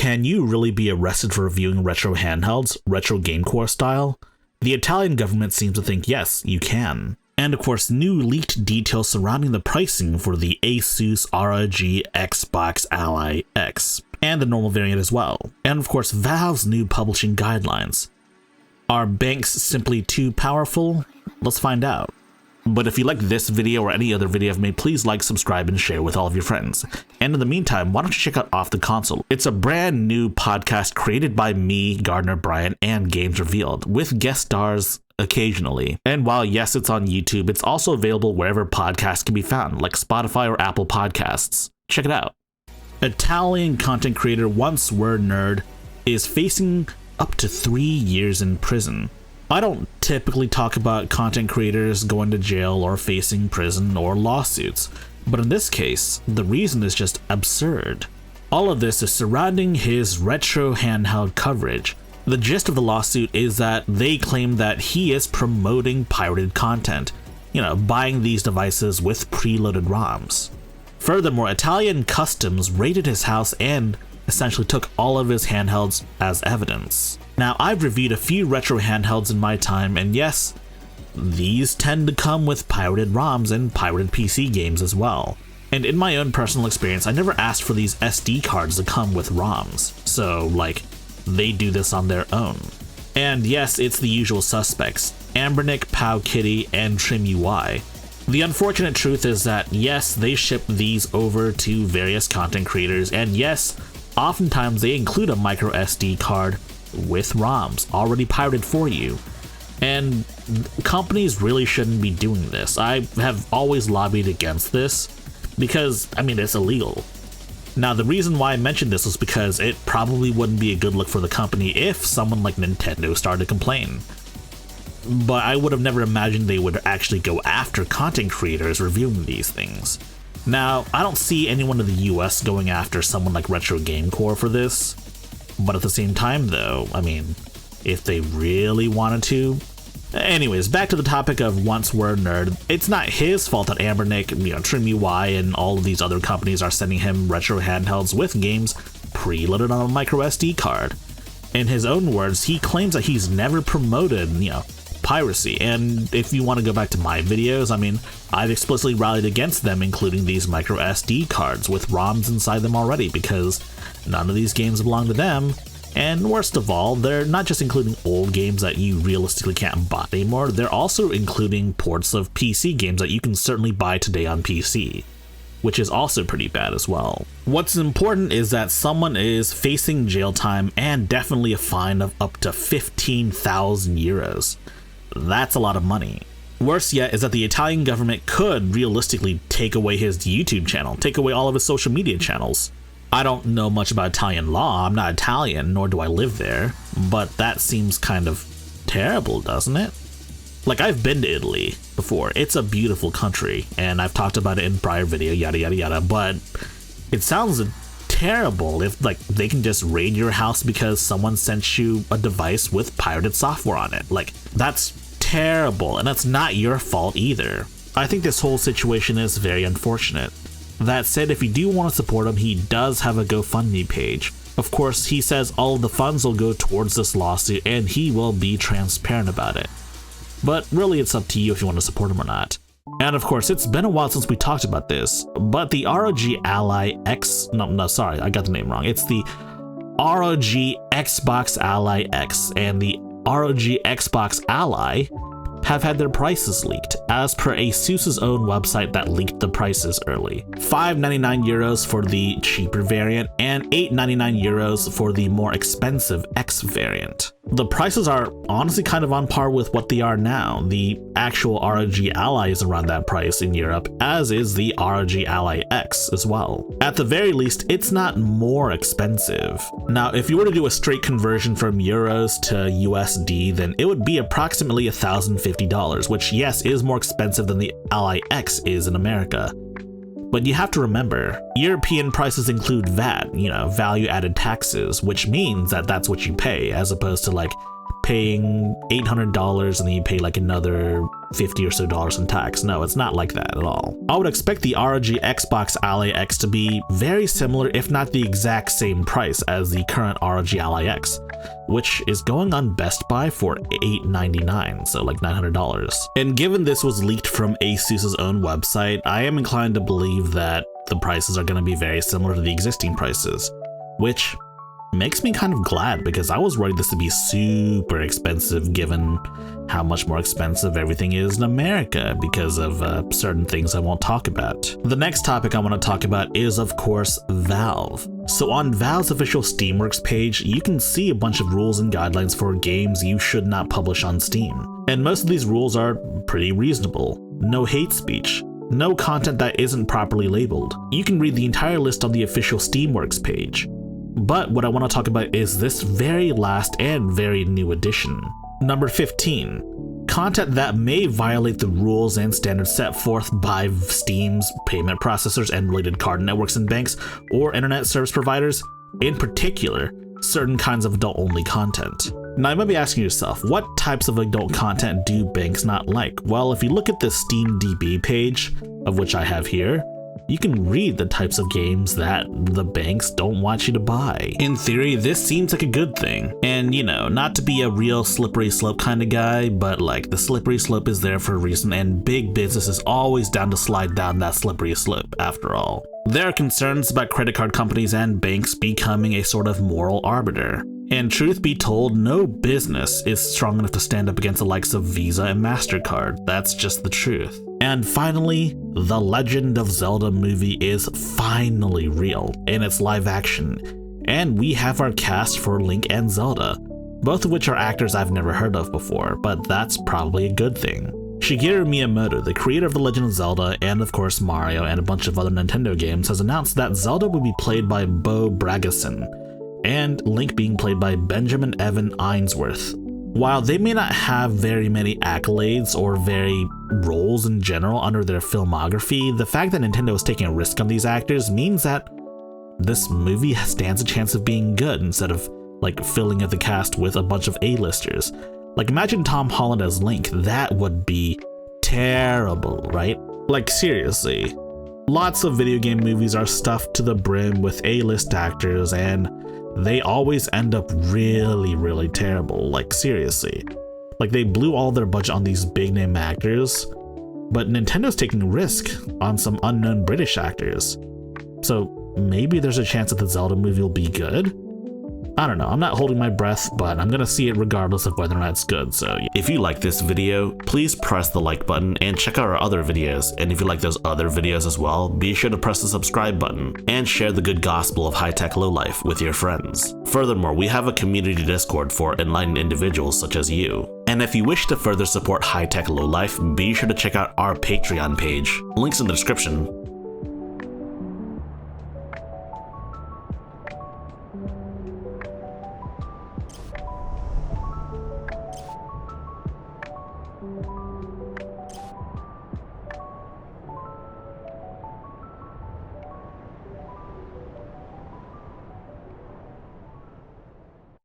can you really be arrested for reviewing retro handhelds, retro GameCore style? The Italian government seems to think yes, you can. And of course, new leaked details surrounding the pricing for the Asus ROG Xbox Ally X, and the normal variant as well. And of course, Valve's new publishing guidelines. Are banks simply too powerful? Let's find out. But if you like this video or any other video I've made, please like, subscribe, and share with all of your friends. And in the meantime, why don't you check out Off the Console? It's a brand new podcast created by me, Gardner Bryant, and Games Revealed, with guest stars occasionally. And while yes, it's on YouTube, it's also available wherever podcasts can be found, like Spotify or Apple Podcasts. Check it out. Italian content creator Once Were Nerd is facing up to 3 years in prison. I don't typically talk about content creators going to jail or facing prison or lawsuits, but in this case, the reason is just absurd. All of this is surrounding his retro handheld coverage. The gist of the lawsuit is that they claim that he is promoting pirated content, buying these devices with preloaded ROMs. Furthermore, Italian customs raided his house and essentially took all of his handhelds as evidence. Now, I've reviewed a few retro handhelds in my time, and yes, these tend to come with pirated ROMs and pirated PC games as well. And in my own personal experience, I never asked for these SD cards to come with ROMs, so they do this on their own. And yes, it's the usual suspects, Ambernick, Powkitty, and TrimUI. The unfortunate truth is that yes, they ship these over to various content creators, and yes, oftentimes they include a micro SD card with ROMs already pirated for you. And companies really shouldn't be doing this. I have always lobbied against this because, it's illegal. Now, the reason why I mentioned this was because it probably wouldn't be a good look for the company if someone like Nintendo started to complain. But I would have never imagined they would actually go after content creators reviewing these things. Now, I don't see anyone in the US going after someone like Retro GameCore for this, but at the same time though, if they really wanted to. Anyways, back to the topic of Once Were Nerd. It's not his fault that Ambernick, TrimUI, and all of these other companies are sending him retro handhelds with games preloaded on a micro SD card. In his own words, he claims that he's never promoted, piracy, and if you want to go back to my videos, I've explicitly rallied against them including these micro SD cards with ROMs inside them already, because none of these games belong to them, and worst of all, they're not just including old games that you realistically can't buy anymore, they're also including ports of PC games that you can certainly buy today on PC, which is also pretty bad as well. What's important is that someone is facing jail time and definitely a fine of up to 15,000 euros. That's a lot of money. Worse yet is that the Italian government could realistically take away his YouTube channel, take away all of his social media channels. I don't know much about Italian law, I'm not Italian, nor do I live there, but that seems kind of terrible, doesn't it? I've been to Italy before, it's a beautiful country, and I've talked about it in prior video, yada yada yada, but it sounds terrible if they can just raid your house because someone sent you a device with pirated software on it. That's terrible, and that's not your fault either. I think this whole situation is very unfortunate. That said, if you do want to support him, he does have a GoFundMe page. Of course, he says all of the funds will go towards this lawsuit and he will be transparent about it. But really, it's up to you if you want to support him or not. And of course, it's been a while since we talked about this, but the ROG Ally X, sorry, I got the name wrong. It's the ROG Xbox Ally X and the ROG Xbox Ally have had their prices leaked, as per Asus's own website that leaked the prices early. €599 for the cheaper variant and €899 for the more expensive X variant. The prices are honestly kind of on par with what they are now. The actual ROG Ally is around that price in Europe, as is the ROG Ally X as well. At the very least, it's not more expensive. Now, if you were to do a straight conversion from euros to USD, then it would be approximately $1,050, which yes, is more expensive than the Ally X is in America. But you have to remember, European prices include VAT, value added taxes, which means that that's what you pay, as opposed to paying $800 and then you pay like another $50 or so in tax. No, it's not like that at all. I would expect the ROG Xbox Ally X to be very similar, if not the exact same price as the current ROG Ally X, which is going on Best Buy for $899, so like $900. And given this was leaked from ASUS's own website, I am inclined to believe that the prices are going to be very similar to the existing prices, which makes me kind of glad because I was worried this would be super expensive given how much more expensive everything is in America because of certain things I won't talk about. The next topic I want to talk about is, of course, Valve. So on Valve's official Steamworks page, you can see a bunch of rules and guidelines for games you should not publish on Steam. And most of these rules are pretty reasonable. No hate speech. No content that isn't properly labeled. You can read the entire list on the official Steamworks page. But what I want to talk about is this very last and very new addition. Number 15. Content that may violate the rules and standards set forth by Steam's payment processors and related card networks and banks or internet service providers, in particular, certain kinds of adult-only content. Now, you might be asking yourself, what types of adult content do banks not like? Well, if you look at the SteamDB page, of which I have here, you can read the types of games that the banks don't want you to buy. In theory, this seems like a good thing. And you know, not to be a real slippery slope kind of guy, but like the slippery slope is there for a reason, and big business is always down to slide down that slippery slope after all. There are concerns about credit card companies and banks becoming a sort of moral arbiter. And truth be told, no business is strong enough to stand up against the likes of Visa and MasterCard. That's just the truth. And finally, The Legend of Zelda movie is finally real in its live action. And we have our cast for Link and Zelda, both of which are actors I've never heard of before, but that's probably a good thing. Shigeru Miyamoto, the creator of The Legend of Zelda and of course Mario and a bunch of other Nintendo games, has announced that Zelda will be played by Bo Bragason, and Link being played by Benjamin Evan Ainsworth. While they may not have very many accolades or very roles in general under their filmography, the fact that Nintendo is taking a risk on these actors means that this movie stands a chance of being good instead of like filling up the cast with a bunch of A-listers. Like imagine Tom Holland as Link, that would be terrible, right? Like seriously. Lots of video game movies are stuffed to the brim with A-list actors and they always end up really, really terrible. Like seriously. Like they blew all their budget on these big name actors, but Nintendo's taking a risk on some unknown British actors. So maybe there's a chance that the Zelda movie will be good? I don't know, I'm not holding my breath, but I'm gonna see it regardless of whether or not it's good, so yeah. If you like this video, please press the like button and check out our other videos, and if you like those other videos as well, be sure to press the subscribe button and share the good gospel of high-tech lowlife with your friends. Furthermore, we have a community Discord for enlightened individuals such as you. And if you wish to further support high-tech lowlife, be sure to check out our Patreon page. Links in the description